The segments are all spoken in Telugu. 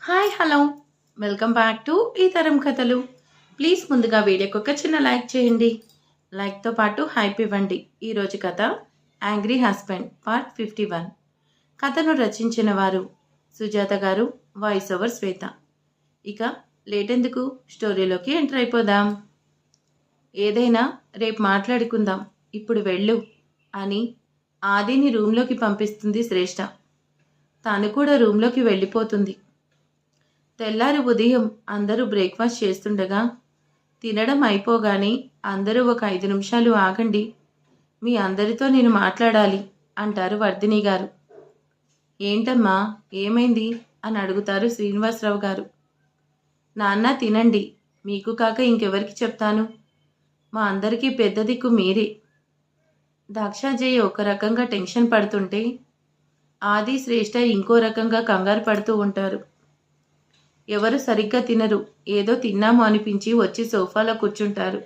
Hi hello welcome back to ఈ తరం కథలు. ప్లీజ్ ముందుగా వీడియోకి ఒక చిన్న లైక్ చేయండి. లైక్తో పాటు హైప్ ఇవ్వండి. ఈరోజు కథ యాంగ్రీ హస్బెండ్ పార్ట్ 51. కథను రచించిన వారు సుజాత గారు, వాయిస్ ఓవర్ శ్వేత. ఇక లేట్ ఎందుకు, స్టోరీలోకి ఎంటర్ అయిపోదాం. ఏదైనా రేపు మాట్లాడుకుందాం, ఇప్పుడు వెళ్ళు అని ఆదిని రూమ్లోకి పంపిస్తుంది శ్రేష్ఠ. తాను కూడా రూమ్లోకి వెళ్ళిపోతుంది. తెల్లారి ఉదయం అందరూ బ్రేక్ఫాస్ట్ చేస్తుండగా తినడం అయిపోగానే అందరూ ఒక 5 నిమిషాలు ఆగండి, మీ అందరితో నేను మాట్లాడాలి అంటారు వర్ధిని గారు. ఏంటమ్మా, ఏమైంది అని అడుగుతారు శ్రీనివాసరావు గారు. నాన్న తినండి, మీకు కాక ఇంకెవరికి చెప్తాను, మా అందరికీ పెద్ద దిక్కు మీరే. దాక్షాజయ్ ఒక రకంగా టెన్షన్ పడుతుంటే ఆది శ్రేష్ఠ ఇంకో రకంగా కంగారు పడుతూ ఉంటారు. ఎవరు సరిగ్గా తినరు, ఏదో తిన్నాము అనిపించి వచ్చి సోఫాలో కూర్చుంటారు.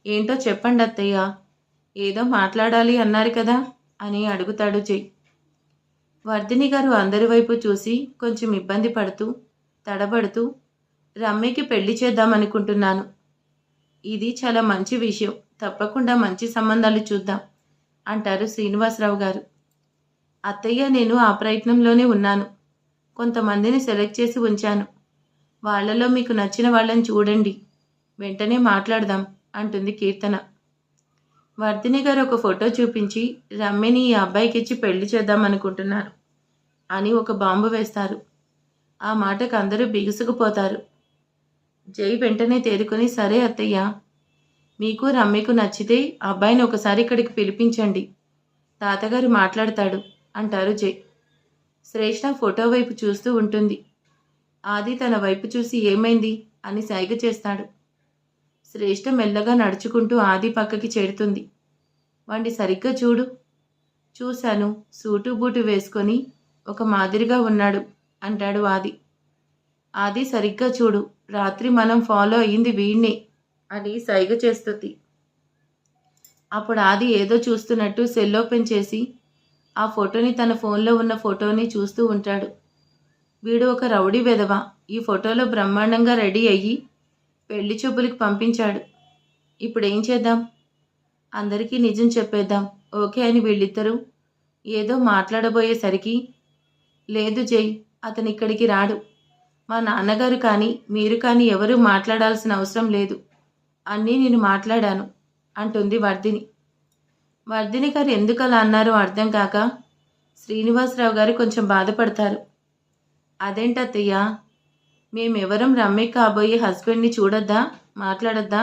ఏంటో చెప్పండి అత్తయ్య, ఏదో మాట్లాడాలి అన్నారు కదా అని అడుగుతాడు జై. వర్ధిని గారు అందరి వైపు చూసి కొంచెం ఇబ్బంది పడుతూ తడబడుతూ, రమ్యకి పెళ్లి చేద్దామనుకుంటున్నాను. ఇది చాలా మంచి విషయం, తప్పకుండా మంచి సంబంధాలు చూద్దాం అంటారు శ్రీనివాసరావు గారు. అత్తయ్య, నేను ఆ ప్రయత్నంలోనే ఉన్నాను. కొంతమందిని సెలెక్ట్ చేసి ఉంచాను. వాళ్లలో మీకు నచ్చిన వాళ్ళని చూడండి, వెంటనే మాట్లాడదాం అంటుంది కీర్తన. వర్ధిని గారు ఒక ఫోటో చూపించి, రమ్యని ఈ అబ్బాయికి ఇచ్చి పెళ్లి చేద్దాం అనుకుంటున్నారు అని ఒక బాంబు వేస్తారు. ఆ మాటకు అందరూ బిగుసుకుపోతారు. జై వెంటనే తేరుకొని, సరే అత్తయ్య, మీకు రమ్యకు నచ్చితే అబ్బాయిని ఒకసారి ఇక్కడికి పిలిపించండి, తాతగారు మాట్లాడతాడు అంటారు జై. శ్రేష్ఠ ఫోటో వైపు చూస్తూ ఉంటుంది. ఆది తన వైపు చూసి ఏమైంది అని సైగ చేస్తాడు. శ్రేష్ఠ మెల్లగా నడుచుకుంటూ ఆది పక్కకి చేరుతుంది. వాణ్ణి సరిగ్గా చూడు. చూశాను, సూటు బూటు వేసుకొని ఒక మాదిరిగా ఉన్నాడు అంటాడు ఆది. ఆది సరిగ్గా చూడు, రాత్రి మనం ఫాలో అయ్యింది వీణ్ణే అని సైగ చేస్తుంది. అప్పుడు ఆది ఏదో చూస్తున్నట్టు సెల్ ఓపెన్ చేసి ఆ ఫోటోని, తన ఫోన్లో ఉన్న ఫోటోని చూస్తూ ఉంటాడు. వీడు ఒక రౌడీ వెధవ, ఈ ఫోటోలో బ్రహ్మాండంగా రెడీ అయ్యి పెళ్లి చూపులకు పంపించాడు. ఇప్పుడు ఏం చేద్దాం? అందరికీ నిజం చెప్పేద్దాం, ఓకే అని వీళ్ళిద్దరూ ఏదో మాట్లాడబోయేసరికి, లేదు జై, అతను ఇక్కడికి రాడు. మా నాన్నగారు కానీ మీరు కానీ ఎవరూ మాట్లాడాల్సిన అవసరం లేదు, అన్నీ నేను మాట్లాడాను అంటుంది వర్ధిని. వర్ధిని గారు ఎందుకు అలా అన్నారో అర్థం కాక శ్రీనివాసరావు గారు కొంచెం బాధపడతారు. అదేంటత్తయ్య, మేమెవరం రమ్య కాబోయే హస్బెండ్ని చూడొద్దా, మాట్లాడొద్దా,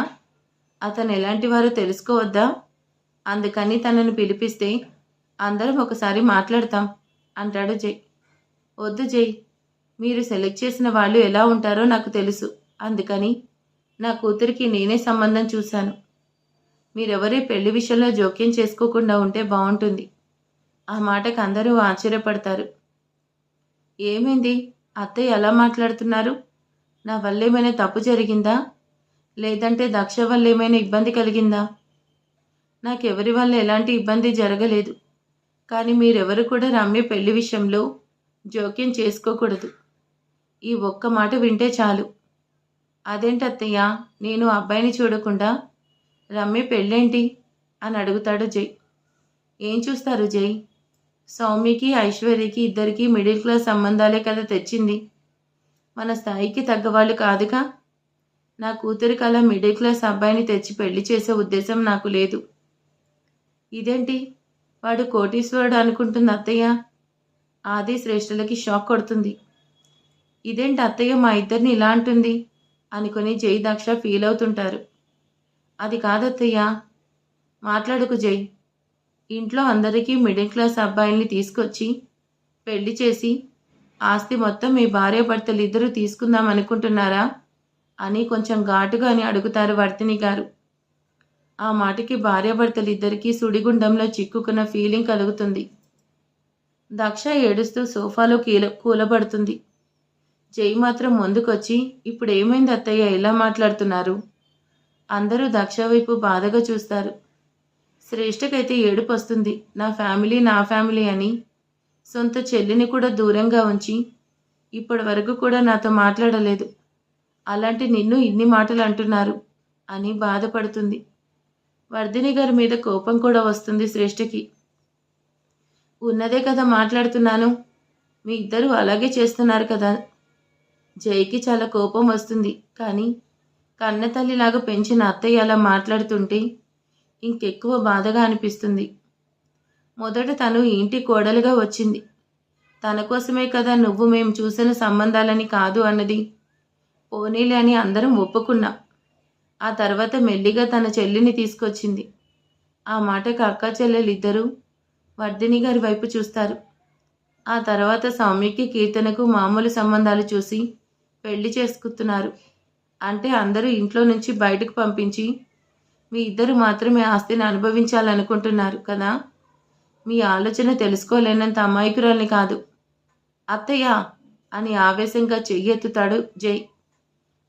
అతను ఎలాంటి వారో తెలుసుకోవద్దా? అందుకని తనను పిలిపిస్తే అందరం ఒకసారి మాట్లాడతాం అంటాడు జై. వద్దు జై, మీరు సెలెక్ట్ చేసిన వాళ్ళు ఎలా ఉంటారో నాకు తెలుసు, అందుకని నా కూతురికి నేనే సంబంధం చూశాను. మీరెవరే పెళ్లి విషయంలో జోక్యం చేసుకోకుండా ఉంటే బాగుంటుంది. ఆ మాటకు అందరూ ఆశ్చర్యపడతారు. ఏమైంది అత్తయ్య ఎలా మాట్లాడుతున్నారు? నా వల్ల ఏమైనా తప్పు జరిగిందా, లేదంటే దక్ష వల్ల ఏమైనా ఇబ్బంది కలిగిందా? నాకెవరి వల్ల ఎలాంటి ఇబ్బంది జరగలేదు, కానీ మీరెవరు కూడా రమ్య పెళ్లి విషయంలో జోక్యం చేసుకోకూడదు. ఈ ఒక్క మాట వింటే చాలు. అదేంటత్తయ్య, నేను అబ్బాయిని చూడకుండా రమ్య పెళ్ళేంటి అని అడుగుతాడు జై. ఏం చూస్తారు జై, సౌమ్యకి ఐశ్వర్యకి ఇద్దరికి మిడిల్ క్లాస్ సంబంధాలే కదా తెచ్చింది, మన స్థాయికి తగ్గవాళ్ళు కాదుగా. నా కూతురికి అలా మిడిల్ క్లాస్ అబ్బాయిని తెచ్చి పెళ్లి చేసే ఉద్దేశం నాకు లేదు. ఇదేంటి, వాడు కోటీశ్వరుడు అనుకుంటుంది అత్తయ్య. ఆది శ్రేష్ఠలకి షాక్ కొడుతుంది. ఇదేంటి అత్తయ్య మా ఇద్దరిని ఇలా అంటుంది అనుకుని జై దక్ష ఫీల్ అవుతుంటారు. అది కాదత్తయ్య, మాట్లాడుకు జై, ఇంట్లో అందరికీ మిడిల్ క్లాస్ అబ్బాయిల్ని తీసుకొచ్చి పెళ్లి చేసి ఆస్తి మొత్తం మీ భార్యాభర్తలు ఇద్దరూ తీసుకుందాం అనుకుంటున్నారా అని కొంచెం ఘాటుగా అని అడుగుతారు వర్ధిని గారు. ఆ మాటకి భార్యాభర్తలు ఇద్దరికీ సుడిగుండంలో చిక్కుకున్న ఫీలింగ్ కలుగుతుంది. దక్ష ఏడుస్తూ సోఫాలో కూలబడుతుంది. జై మాత్రం ముందుకొచ్చి, ఇప్పుడు ఏమైంది అత్తయ్య, ఎలా మాట్లాడుతున్నారు? అందరూ దక్ష వైపు బాధగా చూస్తారు. శ్రేష్ఠకైతే ఏడుపు వస్తుంది. నా ఫ్యామిలీ అని సొంత చెల్లిని కూడా దూరంగా ఉంచి ఇప్పటి వరకు కూడా నాతో మాట్లాడలేదు. అలాంటి నిన్ను ఇన్ని మాటలు అంటున్నారు అని బాధపడుతుంది. వర్ధిని గారి మీద కోపం కూడా వస్తుంది శ్రేష్ఠకి. ఉన్నదే కదా మాట్లాడుతున్నాను. మీ ఇద్దరూ అలాగే చేస్తున్నారు కదా. జైకి చాలా కోపం వస్తుంది. కానీ కన్న తల్లిలాగా పెంచిన అత్తయ్య అలా మాట్లాడుతుంటే ఇంకెక్కువ బాధగా అనిపిస్తుంది. మొదట తను ఈ ఇంటి కోడలుగా వచ్చింది. తన కోసమే కదా నువ్వు మేము చూసిన సంబంధాలని కాదు అన్నది. పోనీలే అని అందరం ఒప్పుకున్నాం. ఆ తర్వాత మెల్లిగా తన చెల్లిని తీసుకొచ్చింది. ఆ మాటకు అక్క చెల్లెలిద్దరూ వర్ధిని గారి వైపు చూస్తారు. ఆ తర్వాత సౌమ్యకి కీర్తనకు మామూలు సంబంధాలు చూసి పెళ్లి చేసుకుతున్నారు. అంటే అందరూ ఇంట్లో నుంచి బయటకు పంపించి మీ ఇద్దరు మాత్రమే ఆస్తిని అనుభవించాలనుకుంటున్నారు కదా. మీ ఆలోచన తెలుసుకోలేనంత అమాయకురాల్ని కాదు. అత్తయ్య అని ఆవేశంగా చెయ్యెత్తుతాడు జై.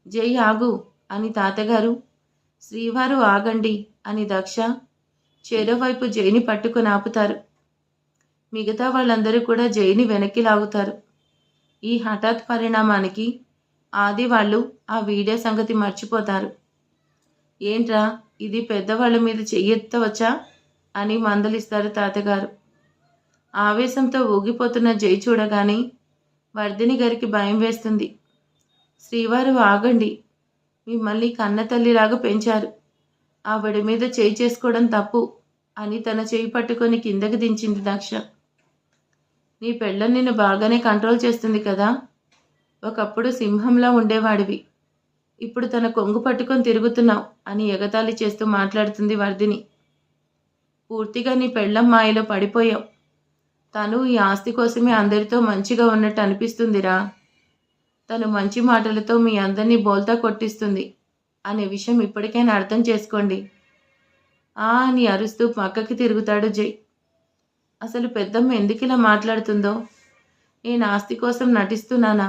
జై ఆగు అని తాతగారు, శ్రీవారు ఆగండి అని దక్ష చెరోవైపు జైని పట్టుకుని ఆపుతారు. మిగతా వాళ్ళందరూ కూడా జైని వెనక్కి లాగుతారు. ఈ హఠాత్ పరిణామానికి ఆది వాళ్ళు ఆ వీడియో సంగతి మర్చిపోతారు. ఏంట్రా ఇది పెద్దవాళ్ళ మీద చెయ్యెత్తవచ్చా అని మందలిస్తారు తాతగారు. ఆవేశంతో ఊగిపోతున్న జై చూడగానే వర్ధిని గారికి భయం వేస్తుంది. శ్రీవారు ఆగండి. మిమ్మల్ని కన్న తల్లిలాగా పెంచారు. ఆవిడ మీద చేయి చేసుకోవడం తప్పు అని తన చేయి పట్టుకొని కిందకి దించింది దక్ష. నీ పెళ్ళం నిన్ను బాగానే కంట్రోల్ చేస్తుంది కదా. ఒకప్పుడు సింహంలా ఉండేవాడివి. ఇప్పుడు తన కొంగు పట్టుకొని తిరుగుతున్నావు అని ఎగతాళి చేస్తూ మాట్లాడుతుంది వర్ధిని. పూర్తిగా నీ పెళ్ళం మాయలో పడిపోయావు. తను ఈ ఆస్తి కోసమే అందరితో మంచిగా ఉన్నట్టు అనిపిస్తుందిరా. తను మంచి మాటలతో మీ అందరినీ బోల్తా కొట్టిస్తుంది అనే విషయం ఇప్పటికైనా అర్థం చేసుకోండి అని అరుస్తూ పక్కకి తిరుగుతాడు జై. అసలు పెద్దమ్మ ఎందుకు ఇలా మాట్లాడుతుందో. నేను ఆస్తి కోసం నటిస్తున్నానా?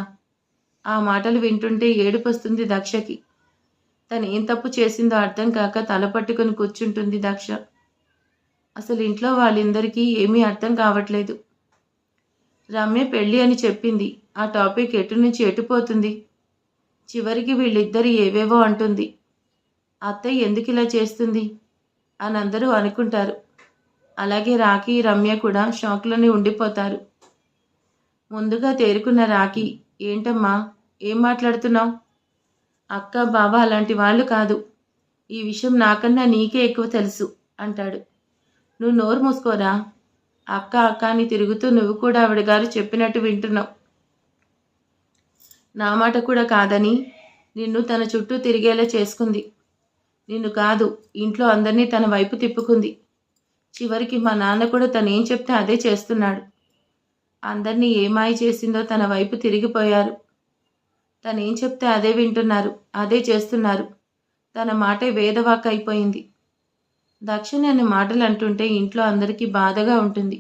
ఆ మాటలు వింటుంటే ఏడుపు వస్తుంది దక్షకి. తను ఏం తప్పు చేసిందో అర్థం కాక తల పట్టుకుని కూర్చుంటుంది దక్ష. అసలు ఇంట్లో వాళ్ళందరికీ ఏమీ అర్థం కావట్లేదు. రమ్య పెళ్ళి అని చెప్పింది. ఆ టాపిక్ ఎటు నుంచి ఎటుపోతుంది. చివరికి వీళ్ళిద్దరు ఏవేవో అంటుంది. అత్తయ్య ఎందుకు ఇలా చేస్తుంది అని అందరూ అనుకుంటారు. అలాగే రాఖీ, రమ్య కూడా షాక్లోనే ఉండిపోతారు. ముందుగా తేరుకున్న రాఖీ, ఏంటమ్మా ఏం మాట్లాడుతున్నావు? అక్క, బావ అలాంటి వాళ్ళు కాదు. ఈ విషయం నాకన్నా నీకే ఎక్కువ తెలుసు అంటాడు. నువ్వు నోరు మూసుకోరా. అక్క అక్క అని తిరుగుతూ నువ్వు కూడా ఆవిడ గారు చెప్పినట్టు వింటున్నావు. నా మాట కూడా కాదని నిన్ను తన చుట్టూ తిరిగేలా చేసుకుంది. నిన్ను కాదు, ఇంట్లో అందరినీ తన వైపు తిప్పుకుంది. చివరికి మా నాన్న కూడా తనేం చెప్తే అదే చేస్తున్నాడు. అందరినీ ఏమాయి చేసిందో తన వైపు తిరిగిపోయారు. తనేం చెప్తే అదే వింటున్నారు, అదే చేస్తున్నారు. తన మాటే వేదవాక్ అయిపోయింది. దక్షిణ అనే మాటలు అంటుంటే ఇంట్లో అందరికీ బాధగా ఉంటుంది.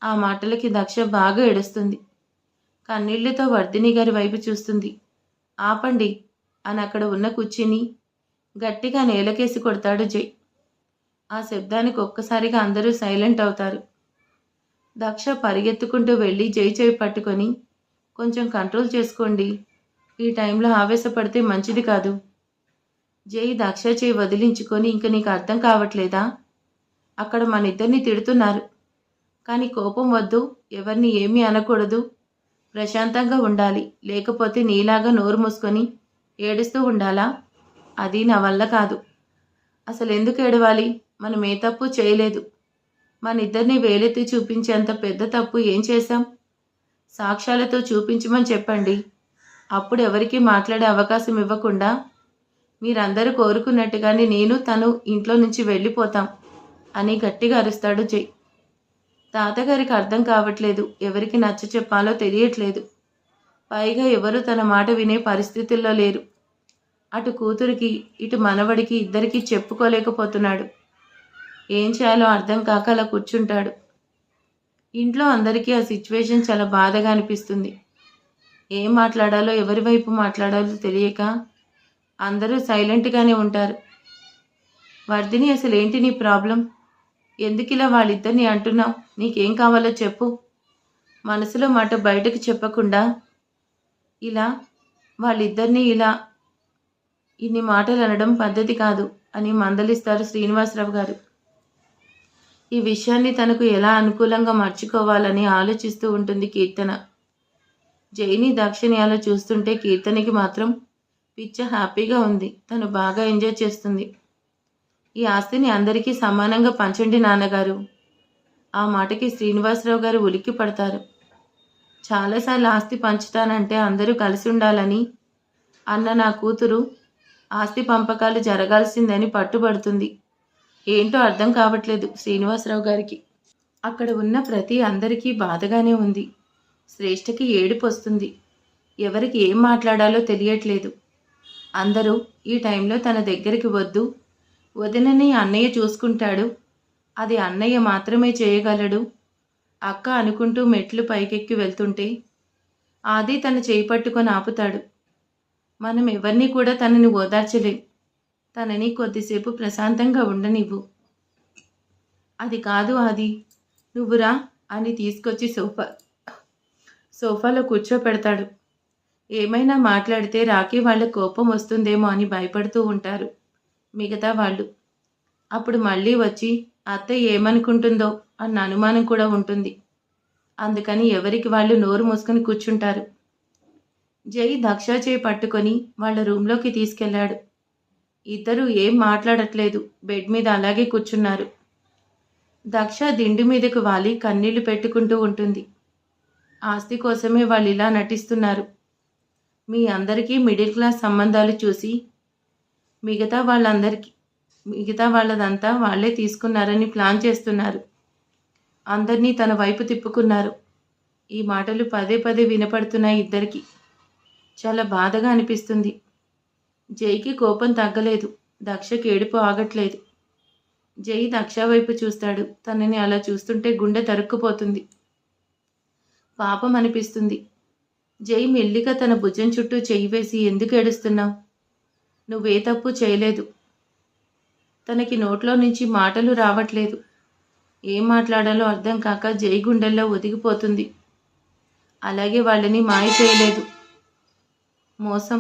ఆ మాటలకి దక్ష బాగా ఏడుస్తుంది. కన్నీళ్లతో వర్ధిని గారి వైపు చూస్తుంది. ఆపండి అని అక్కడ ఉన్న కుర్చీని గట్టిగా నేలకేసి కొడతాడు జై. ఆ శబ్దానికి ఒక్కసారిగా అందరూ సైలెంట్ అవుతారు. దక్ష పరిగెత్తుకుంటూ వెళ్ళి జై చేయి పట్టుకొని, కొంచెం కంట్రోల్ చేసుకోండి. ఈ టైంలో ఆవేశపడితే మంచిది కాదు. జై దక్ష చేయి వదిలించుకొని, ఇంక నీకు అర్థం కావట్లేదా? అక్కడ మన ఇద్దరిని తిడుతున్నారు. కానీ కోపం వద్దు, ఎవరిని ఏమీ అనకూడదు, ప్రశాంతంగా ఉండాలి. లేకపోతే నీలాగా నోరు మూసుకొని ఏడుస్తూ ఉండాలా? అది నా వల్ల కాదు. అసలు ఎందుకు ఏడవాలి? మనం ఏ తప్పు చేయలేదు. మన ఇద్దరిని వేలెత్తి చూపించేంత పెద్ద తప్పు ఏం చేశాం? సాక్ష్యాలతో చూపించమని చెప్పండి. అప్పుడు ఎవరికీ మాట్లాడే అవకాశం ఇవ్వకుండా మీరందరూ కోరుకున్నట్టుగానే నేను తను ఇంట్లో నుంచి వెళ్ళిపోతాం అని గట్టిగా అరుస్తాడు జై. తాతగారికి అర్థం కావట్లేదు, ఎవరికి నచ్చ చెప్పాలో తెలియట్లేదు. పైగా ఎవరు తన మాట వినే పరిస్థితుల్లో లేరు. అటు కూతురికి, ఇటు మనవడికి ఇద్దరికీ చెప్పుకోలేకపోతున్నాడు. ఏం చేయాలో అర్థం కాక అలా కూర్చుంటాడు. ఇంట్లో అందరికీ ఆ సిచ్యువేషన్ చాలా బాధగా అనిపిస్తుంది. ఏం మాట్లాడాలో, ఎవరి వైపు మాట్లాడాలో తెలియక అందరూ సైలెంట్గానే ఉంటారు. వర్ధిని, అసలు ఏంటి నీ ప్రాబ్లం? ఎందుకు ఇలా వాళ్ళిద్దరిని అంటున్నావు? నీకేం కావాలో చెప్పు. మనసులో మాట బయటకు చెప్పకుండా ఇలా వాళ్ళిద్దరినీ ఇలా ఇన్ని మాటలు అనడం పద్ధతి కాదు అని మందలిస్తారు శ్రీనివాసరావు గారు. ఈ విషయాన్ని తనకు ఎలా అనుకూలంగా మర్చుకోవాలని ఆలోచిస్తూ ఉంటుంది కీర్తన. జైని దక్షిణి అలా చూస్తుంటే కీర్తనకి మాత్రం పిచ్చ హ్యాపీగా ఉంది. తను బాగా ఎంజాయ్ చేస్తుంది. ఈ ఆస్తిని అందరికీ సమానంగా పంచండి నాన్నగారు. ఆ మాటకి శ్రీనివాసరావు గారు ఉలిక్కి పడతారు. చాలాసార్లు ఆస్తి పంచుతానంటే అందరూ కలిసి ఉండాలని అన్న నా కూతురు ఆస్తి పంపకాలు జరగాల్సిందని పట్టుబడుతుంది. ఏంటో అర్థం కావట్లేదు శ్రీనివాసరావు గారికి. అక్కడ ఉన్న ప్రతి అందరికీ బాధగానే ఉంది. శ్రేష్ఠకి ఏడుపు వస్తుంది. ఎవరికి ఏం మాట్లాడాలో తెలియట్లేదు. అందరూ ఈ టైంలో తన దగ్గరికి వద్దు, వదినని అన్నయ్య చూసుకుంటాడు, అది అన్నయ్య మాత్రమే చేయగలడు, అక్క అనుకుంటూ మెట్లు పైకెక్కి వెళ్తుంటే ఆది తన చేయి పట్టుకొని ఆపుతాడు. మనం ఎవరిని కూడా తనని ఓదార్చలేం. తనని కొద్దిసేపు ప్రశాంతంగా ఉండనివ్వు. అది కాదు ఆది, నువ్వురా అని తీసుకొచ్చి సోఫాలో కూర్చోపెడతాడు. ఏమైనా మాట్లాడితే రాఖీ వాళ్ళ కోపం వస్తుందేమో అని భయపడుతూ ఉంటారు మిగతా వాళ్ళు. అప్పుడు మళ్ళీ వచ్చి అత్తయ్య ఏమనుకుంటుందో అన్న అనుమానం కూడా ఉంటుంది. అందుకని ఎవరికి వాళ్ళు నోరు మూసుకొని కూర్చుంటారు. జై దక్ష చేయి పట్టుకొని వాళ్ళ రూంలోకి తీసుకెళ్లాడు. ఇద్దరూ ఏం మాట్లాడట్లేదు. బెడ్ మీద అలాగే కూర్చున్నారు. దక్ష దిండు మీదకు వాలి కన్నీళ్లు పెట్టుకుంటూ ఉంటుంది. ఆస్తి కోసమే వాళ్ళు ఇలా నటిస్తున్నారు. మీ అందరికీ మిడిల్ క్లాస్ సంబంధాలు చూసి మిగతా వాళ్ళదంతా వాళ్లే తీసుకున్నారని ప్లాన్ చేస్తున్నారు. అందరినీ తన వైపు తిప్పుకున్నారు. ఈ మాటలు పదే పదే వినపడుతున్నాయి ఇద్దరికి. చాలా బాధగా అనిపిస్తుంది. జైకి కోపం తగ్గలేదు. దక్షకి ఏడుపు ఆగట్లేదు. జై దక్ష వైపు చూస్తాడు. తనని అలా చూస్తుంటే గుండె తరుక్కుపోతుంది. పాపం అనిపిస్తుంది. జై మెల్లిగా తన భుజం చుట్టూ చెయ్యి వేసి, ఎందుకు ఏడుస్తున్నావు? నువ్వే తప్పు చేయలేదు. తనకి నోట్లో నుంచి మాటలు రావట్లేదు. ఏం మాట్లాడాలో అర్థం కాక జై గుండెల్లో ఒదిగిపోతుంది. అలాగే వాళ్ళని మాయ చేయలేదు. మోసం.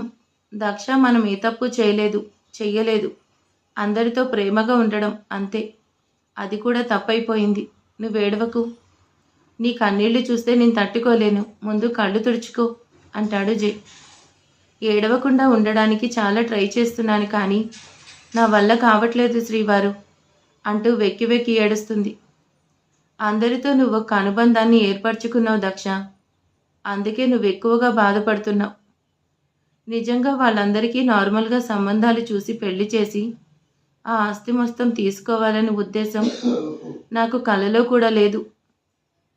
దక్ష మనం ఏ తప్పు చెయ్యలేదు. అందరితో ప్రేమగా ఉండడం అంతే. అది కూడా తప్పైపోయింది. నువ్వేడవకు. నీ కన్నీళ్లు చూస్తే నేను తట్టుకోలేను. ముందు కళ్ళు తుడుచుకో అంటాడు జై. ఏడవకుండా ఉండడానికి చాలా ట్రై చేస్తున్నాను, కానీ నా వల్ల కావట్లేదు శ్రీవారు అంటూ వెక్కి వెక్కి ఏడుస్తుంది. అందరితో నువ్వు ఒక అనుబంధాన్ని ఏర్పరచుకున్నావు దక్ష. అందుకే నువ్వు ఎక్కువగా బాధపడుతున్నావు. నిజంగా వాళ్ళందరికీ నార్మల్గా సంబంధాలు చూసి పెళ్లి చేసి ఆ ఆస్తి మొత్తం తీసుకోవాలనే ఉద్దేశం నాకు కలలో కూడా లేదు.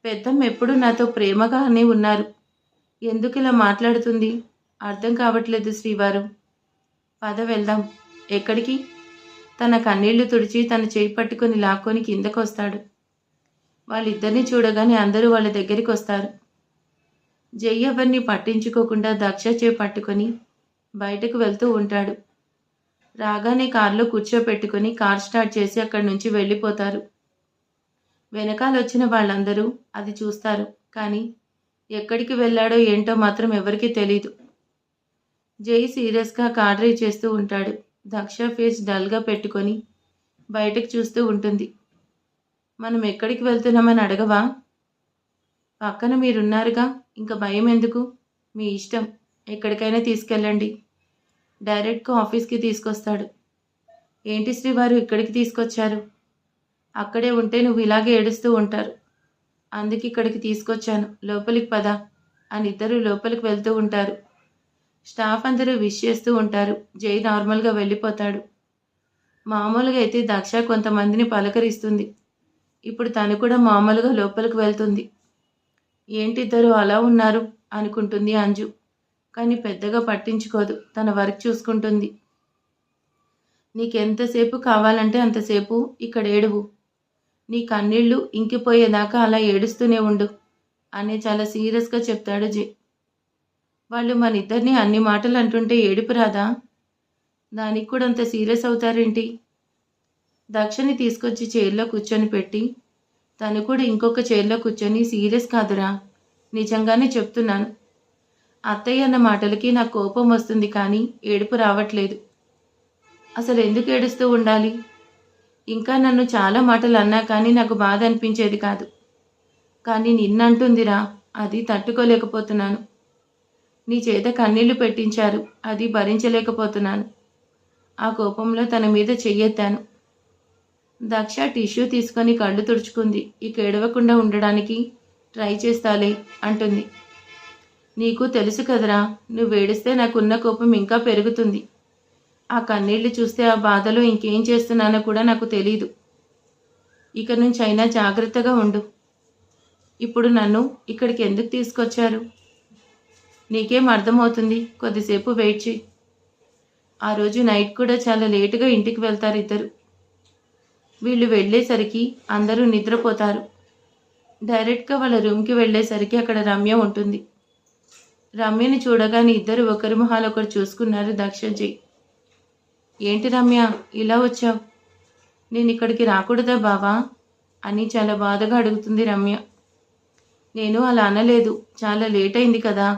పెద్దమ్మ ఎప్పుడు నాతో ప్రేమగానే ఉన్నారు. ఎందుకు ఇలా మాట్లాడుతుంది? అర్థం కావట్లేదు శ్రీవారు. పద వెళ్దాం. ఎక్కడికి? తన కన్నీళ్లు తుడిచి తన చేయి పట్టుకొని లాక్కొని కిందకు వస్తాడు. వాళ్ళిద్దరిని చూడగానే అందరూ వాళ్ళ దగ్గరికి వస్తారు. జై ఎవరిని పట్టించుకోకుండా దక్ష చేయి పట్టుకొని బయటకు వెళ్తూ ఉంటాడు. రాగానే కారులో కూర్చోపెట్టుకుని కార్ స్టార్ట్ చేసి అక్కడి నుంచి వెళ్ళిపోతారు. వెనకాలొచ్చిన వాళ్ళందరూ అది చూస్తారు, కానీ ఎక్కడికి వెళ్ళాడో ఏంటో మాత్రం ఎవరికీ తెలీదు. జై సీరియస్గా కార్ డ్రైవ్ చేస్తూ ఉంటాడు. దక్ష ఫేస్ డల్గా పెట్టుకొని బయటకు చూస్తూ ఉంటుంది. మనం ఎక్కడికి వెళ్తున్నామని అడగవా? పక్కన మీరున్నారుగా, ఇంకా భయం ఎందుకు? మీ ఇష్టం, ఎక్కడికైనా తీసుకెళ్ళండి. డైరెక్ట్గా ఆఫీస్కి తీసుకొస్తాడు. ఏంటి శ్రీవారు ఇక్కడికి తీసుకొచ్చారు? అక్కడే ఉంటే నువ్వు ఇలాగే ఏడుస్తూ ఉంటారు, అందుకే ఇక్కడికి తీసుకొచ్చాను. లోపలికి పద అని ఇద్దరు లోపలికి వెళ్తూ ఉంటారు. స్టాఫ్ అందరూ విష్ చేస్తూ ఉంటారు. జై నార్మల్గా వెళ్ళిపోతాడు. మామూలుగా అయితే దక్ష కొంతమందిని పలకరిస్తుంది. ఇప్పుడు తను కూడా మామూలుగా లోపలికి వెళ్తుంది. ఏంటిద్దరు అలా ఉన్నారు అనుకుంటుంది అంజు, కానీ పెద్దగా పట్టించుకోదు. తన వర్క్ చూసుకుంటుంది. నీకెంతసేపు కావాలంటే అంతసేపు ఇక్కడ ఏడువు. నీ కన్నీళ్లు ఇంకిపోయేదాకా అలా ఏడుస్తూనే ఉండు అని చాలా సీరియస్గా చెప్తాడు జై. వాళ్ళు మన ఇద్దరిని అన్ని మాటలు అంటుంటే ఏడుపు రాదా? దానికి కూడా అంత సీరియస్ అవుతారేంటి? దక్షని తీసుకొచ్చి చైర్లో కూర్చొని పెట్టి తను కూడా ఇంకొక చైర్లో కూర్చొని, సీరియస్ కాదురా, నిజంగానే చెప్తున్నాను, అత్తయ్య అన్న మాటలకి నాకు కోపం వస్తుంది కానీ ఏడుపు రావట్లేదు. అసలు ఎందుకు ఏడుస్తూ ఉండాలి? ఇంకా నన్ను చాలా మాటలు అన్నా కానీ నాకు బాధ అనిపించేది కాదు. కానీ నిన్నంటుందిరా, అది తట్టుకోలేకపోతున్నాను. నీ చేత కన్నీళ్లు పెట్టించారు, అది భరించలేకపోతున్నాను. ఆ కోపంలో తన మీద చెయ్యెత్తాను. దక్ష టిష్యూ తీసుకొని కళ్ళు తుడుచుకుంది. ఇక ఏడవకుండా ఉండడానికి ట్రై చేస్తాలే అంటుంది. నీకు తెలుసు కదరా, నువ్వేడిస్తే నాకున్న కోపం ఇంకా పెరుగుతుంది. ఆ కన్నీళ్లు చూస్తే ఆ బాధలో ఇంకేం చేస్తున్నానో కూడా నాకు తెలీదు. ఇక నుంచి అయినా జాగ్రత్తగా ఉండు. ఇప్పుడు నన్ను ఇక్కడికి ఎందుకు తీసుకొచ్చారు? నీకేం అర్థమవుతుంది, కొద్దిసేపు వెయిట్ చేయి. ఆ రోజు నైట్ కూడా చాలా లేటుగా ఇంటికి వెళ్తారు ఇద్దరు. వీళ్ళు వెళ్ళేసరికి అందరూ నిద్రపోతారు. డైరెక్ట్గా వాళ్ళ రూమ్కి వెళ్ళేసరికి అక్కడ రమ్య ఉంటుంది. రమ్యని చూడగానే ఇద్దరు ఒకరి మొహాలు ఒకరు చూసుకున్నారు దక్ష జై. ఏంటి రమ్య, ఇలా వచ్చావు? నేను ఇక్కడికి రాకూడదా బావా అని చాలా బాధగా అడుగుతుంది రమ్య. నేను అలా అనలేదు, చాలా లేట్ అయింది కదా,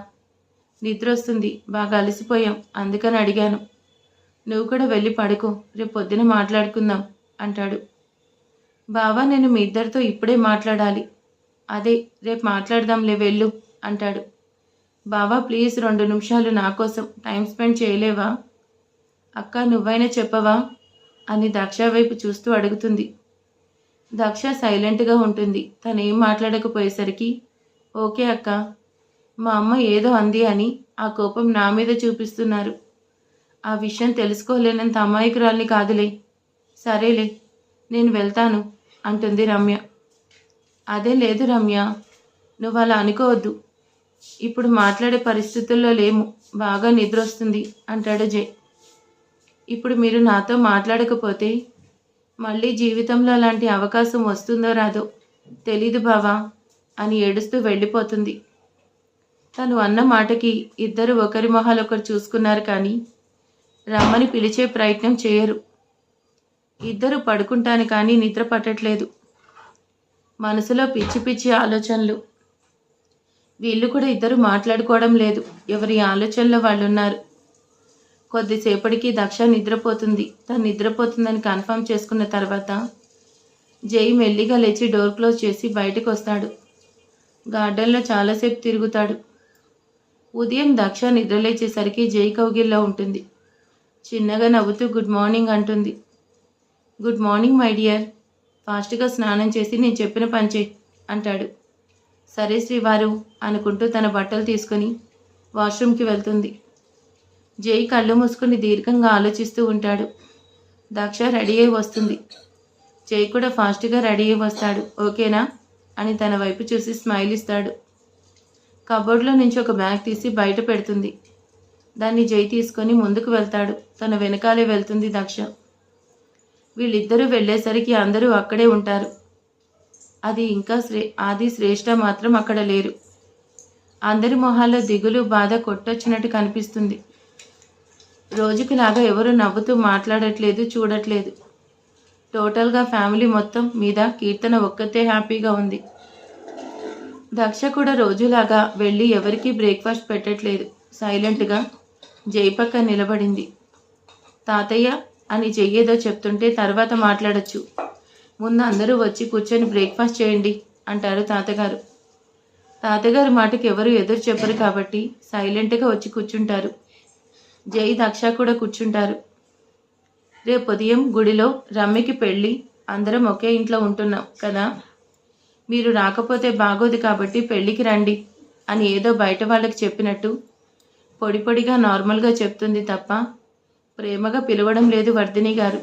నిద్ర వస్తుంది, బాగా అలసిపోయాం, అందుకని అడిగాను. నువ్వు కూడా వెళ్ళి పడుకో, రేపు పొద్దున మాట్లాడుకుందాం అంటాడు. బావా, నేను మీ ఇద్దరితో ఇప్పుడే మాట్లాడాలి. అదే రేపు మాట్లాడదాంలే, వెళ్ళు అంటాడు. బావా ప్లీజ్ 2 నిమిషాలు నా కోసం టైం స్పెండ్ చేయలేవా? అక్క నువ్వైనా చెప్పవా అని దక్ష వైపు చూస్తూ అడుగుతుంది. దక్ష సైలెంట్గా ఉంటుంది. తనేం మాట్లాడకపోయేసరికి ఓకే అక్క, మా అమ్మ ఏదో అంది అని ఆ కోపం నా మీద చూపిస్తున్నారు. ఆ విషయం తెలుసుకోలేనంత అమాయకురాల్ని కాదులే. సరేలే, నేను వెళ్తాను అంటుంది రమ్య. అదే లేదు రమ్య, నువ్వు అలా అనుకోవద్దు. ఇప్పుడు మాట్లాడే పరిస్థితుల్లో లేము, బాగా నిద్ర వస్తుంది అంటాడు జై. ఇప్పుడు మీరు నాతో మాట్లాడకపోతే మళ్ళీ జీవితంలో అలాంటి అవకాశం వస్తుందో రాదో తెలీదు బావా అని ఏడుస్తూ వెళ్ళిపోతుంది. తను అన్న మాటకి ఇద్దరు ఒకరి మొహాలు ఒకరు చూసుకున్నారు కానీ రమ్మని పిలిచే ప్రయత్నం చేయరు. ఇద్దరు పడుకుంటాను కానీ నిద్ర పట్టట్లేదు. మనసులో పిచ్చి పిచ్చి ఆలోచనలు. వీళ్ళు కూడా ఇద్దరు మాట్లాడుకోవడం లేదు, ఎవరి ఆలోచనలో వాళ్ళు ఉన్నారు. కొద్దిసేపటికి దక్ష నిద్రపోతుంది. తను నిద్రపోతుందని కన్ఫర్మ్ చేసుకున్న తర్వాత జై మెల్లిగా లేచి డోర్ క్లోజ్ చేసి బయటకు వస్తాడు. గార్డెన్లో చాలాసేపు తిరుగుతాడు. ఉదయం దక్ష నిద్రలేచేసరికి జై కౌగిల్లో ఉంటుంది. చిన్నగా నవ్వుతూ గుడ్ మార్నింగ్ అంటుంది. గుడ్ మార్నింగ్ మై డియర్, ఫాస్ట్గా స్నానం చేసి నేను చెప్పిన పని చేయి అంటాడు. సరే శ్రీవారు అనుకుంటూ తన బట్టలు తీసుకొని వాష్రూమ్కి వెళ్తుంది. జై కళ్ళు మూసుకుని దీర్ఘంగా ఆలోచిస్తూ ఉంటాడు. దక్ష రెడీ అయి వస్తుంది. జై కూడా ఫాస్ట్గా రెడీ అయి వస్తాడు. ఓకేనా అని తన వైపు చూసి స్మైల్ ఇస్తాడు. కబోర్డ్లో నుంచి ఒక బ్యాగ్ తీసి బయట పెడుతుంది. దాన్ని జై తీసుకొని ముందుకు వెళ్తాడు. తన వెనకాలే వెళ్తుంది దక్ష. వీళ్ళిద్దరూ వెళ్ళేసరికి అందరూ అక్కడే ఉంటారు. ఆది శ్రేష్ఠ మాత్రం అక్కడ లేరు. అందరి మొహాల్లో దిగులు బాధ కొట్టొచ్చినట్టు కనిపిస్తుంది. రోజుకిలాగా ఎవరు నవ్వుతూ మాట్లాడట్లేదు, చూడట్లేదు. టోటల్గా ఫ్యామిలీ మొత్తం మీద కీర్తన ఒక్కతే హ్యాపీగా ఉంది. దక్ష కూడా రోజులాగా వెళ్ళి ఎవరికీ బ్రేక్ఫాస్ట్ పెట్టట్లేదు. సైలెంట్గా జై పక్క నిలబడింది. తాతయ్య అని జై ఏదో చెప్తుంటే తర్వాత మాట్లాడచ్చు, ముందు అందరూ వచ్చి కూర్చొని బ్రేక్ఫాస్ట్ చేయండి అంటారు తాతగారు. తాతగారి మాటకి ఎవరు ఎదురు చెప్పరు కాబట్టి సైలెంట్గా వచ్చి కూర్చుంటారు. జై దక్ష కూడా కూర్చుంటారు. రేపు ఉదయం గుడిలో రమ్యకి పెళ్ళి, అందరం ఒకే ఇంట్లో ఉంటున్నాం కదా, మీరు రాకపోతే బాగోదు కాబట్టి పెళ్ళికి రండి అని ఏదో బయట వాళ్ళకి చెప్పినట్టు పొడి పొడిగా నార్మల్గా చెప్తుంది తప్ప ప్రేమగా పిలవడం లేదు వర్ధిని గారు.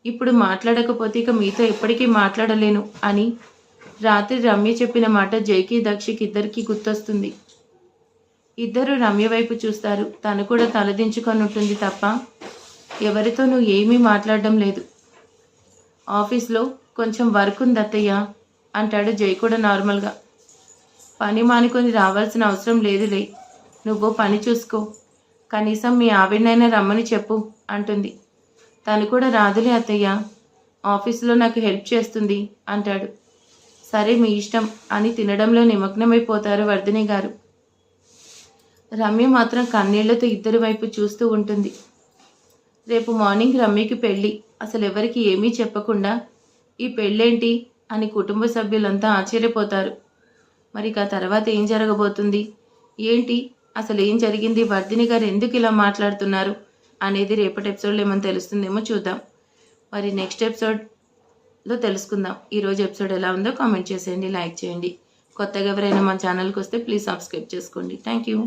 ఇప్పుడు మాట్లాడకపోతే ఇక మీతో ఎప్పటికీ మాట్లాడలేను అని రాత్రి రమ్య చెప్పిన మాట జైకి దక్షకి ఇద్దరికీ గుర్తొస్తుంది. ఇద్దరు రమ్య వైపు చూస్తారు. తను కూడా తలదించుకొని ఉంటుంది తప్ప ఎవరితోనూ ఏమీ మాట్లాడడం లేదు. ఆఫీస్లో కొంచెం వర్క్ ఉంది అత్తయ్య అంటాడు జై కూడా నార్మల్గా. పని మానుకొని రావాల్సిన అవసరం లేదులే, నువ్వు పని చూసుకో, కనీసం మీ ఆవిడనైనా రమ్మని చెప్పు అంటుంది. తను కూడా రాదులే అత్తయ్య, ఆఫీసులో నాకు హెల్ప్ చేస్తుంది అంటాడు. సరే మీ ఇష్టం అని తినడంలో నిమగ్నమైపోతారు వర్ధిని గారు. రమ్య మాత్రం కన్నీళ్లతో ఇద్దరి వైపు చూస్తూ ఉంటుంది. రేపు మార్నింగ్ రమ్యకి పెళ్ళి. అసలు ఎవరికి ఏమీ చెప్పకుండా ఈ పెళ్ళేంటి అని కుటుంబ సభ్యులంతా ఆశ్చర్యపోతారు. మరి ఆ తర్వాత ఏం జరగబోతుంది, ఏంటి, అసలు ఏం జరిగింది, వర్ధిని గారు ఎందుకు ఇలా మాట్లాడుతున్నారు అనేది రేపటి ఎపిసోడ్లో ఏమైనా తెలుస్తుందేమో చూద్దాం. మరి నెక్స్ట్ ఎపిసోడ్లో తెలుసుకుందాం. ఈరోజు ఎపిసోడ్ ఎలా ఉందో కామెంట్ చేసేయండి, లైక్ చేయండి. కొత్తగా ఎవరైనా మన ఛానల్కి వస్తే ప్లీజ్ సబ్స్క్రైబ్ చేసుకోండి. Thank you.